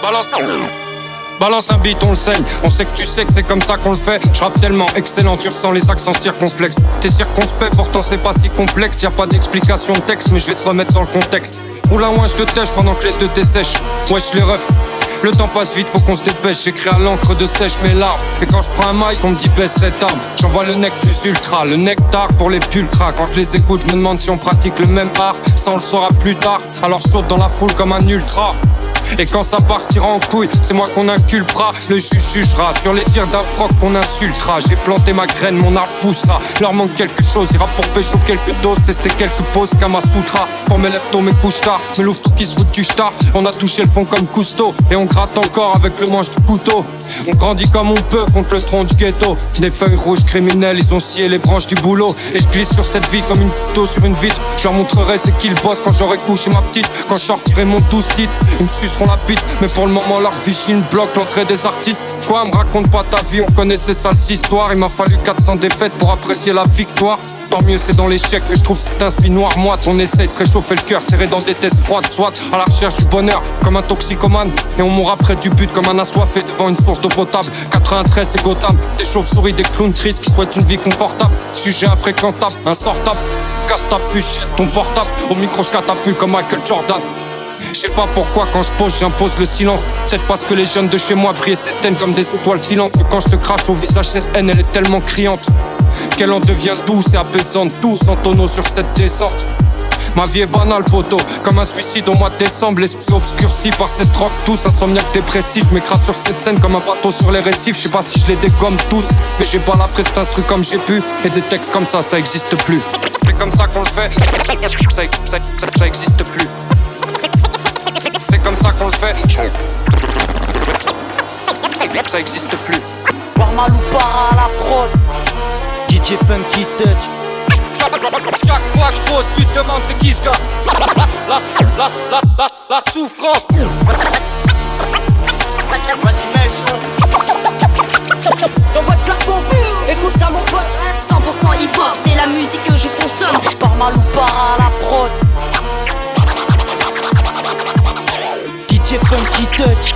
Balance. Balance un beat, on le saigne. On sait que tu sais que c'est comme ça qu'on le fait. Je rappe tellement excellent, tu ressens les accents circonflexes. T'es circonspect, pourtant c'est pas si complexe. Y'a pas d'explication de texte, mais je vais te remettre dans le contexte. Roule un ouinge de tèche pendant que les deux dessèchent. Wesh les refs, le temps passe vite, faut qu'on se dépêche. J'écris à l'encre de sèche mes larmes. Et quand je prends un mic, on me dit baisse cette arme. J'envoie le nec plus ultra, le nectar pour les pulcras. Quand je les écoute, je me demande si on pratique le même art. Ça on le saura plus tard, alors je saute dans la foule comme un ultra. Et quand ça partira en couille, c'est moi qu'on inculpera. Le juge jugera sur les tirs d'un proc qu'on insultera. J'ai planté ma graine, mon arbre poussera. Leur manque quelque chose, ira pour pécho quelques doses. Tester quelques poses, Kamasutra. Pour mes lèvres tôt, mes couches tard. Mes loups qui se foutent du star. On a touché le fond comme Cousteau. Et on gratte encore avec le manche du couteau. On grandit comme on peut contre le tronc du ghetto. Des feuilles rouges criminelles, ils ont scié les branches du boulot. Et je glisse sur cette vie comme une couteau sur une vitre. Je leur montrerai c'est qui le boss quand j'aurai couché ma petite. Quand je sortirai mon 12 titres, ils me suceront la bite. Mais pour le moment leur vichine bloque l'entrée des artistes. Quoi, me raconte pas ta vie, on connaît ces sales histoires. Il m'a fallu 400 défaites pour apprécier la victoire. Tant mieux c'est dans l'échec que je trouve cet inspi noir moite. On essaie de se réchauffer le cœur, serré dans des tests froides. Soit à la recherche du bonheur comme un toxicomane. Et on mourra près du but comme un assoiffé devant une source d'eau potable. 93 c'est Gotham, des chauves-souris, des clowns tristes qui souhaitent une vie confortable. Jugé infréquentable, insortable. Casse ta puce, ton portable. Au micro je catapulte comme Michael Jordan. Je sais pas pourquoi quand je pose j'impose le silence. Peut-être parce que les jeunes de chez moi brillent cette haine comme des étoiles filantes. Et quand je te crache au visage cette haine elle est tellement criante qu'elle en devient douce et apaisante. Tous en tonneau sur cette descente. Ma vie est banale poteau, comme un suicide au mois de décembre. L'esprit obscurci par cette drogue, tous insomniaque dépressif. M'écrase sur cette scène comme un bateau sur les récifs. Je sais pas si je les dégomme tous, mais j'ai pas la fraise instru comme j'ai pu. Et des textes comme ça existe plus. C'est comme ça qu'on le fait, ça existe plus. C'est comme ça qu'on le fait, ça existe plus. Parmal ou para à la prod, DJ Funky Touch. Chaque fois que je pose, tu te demandes c'est qui ce gars. La souffrance. Vas-y mets le son. Dans votre clapon, écoute ça mon pote. 100% hip-hop, c'est la musique que je consomme. Parmal ou para à la prod, DJ Funky Touch.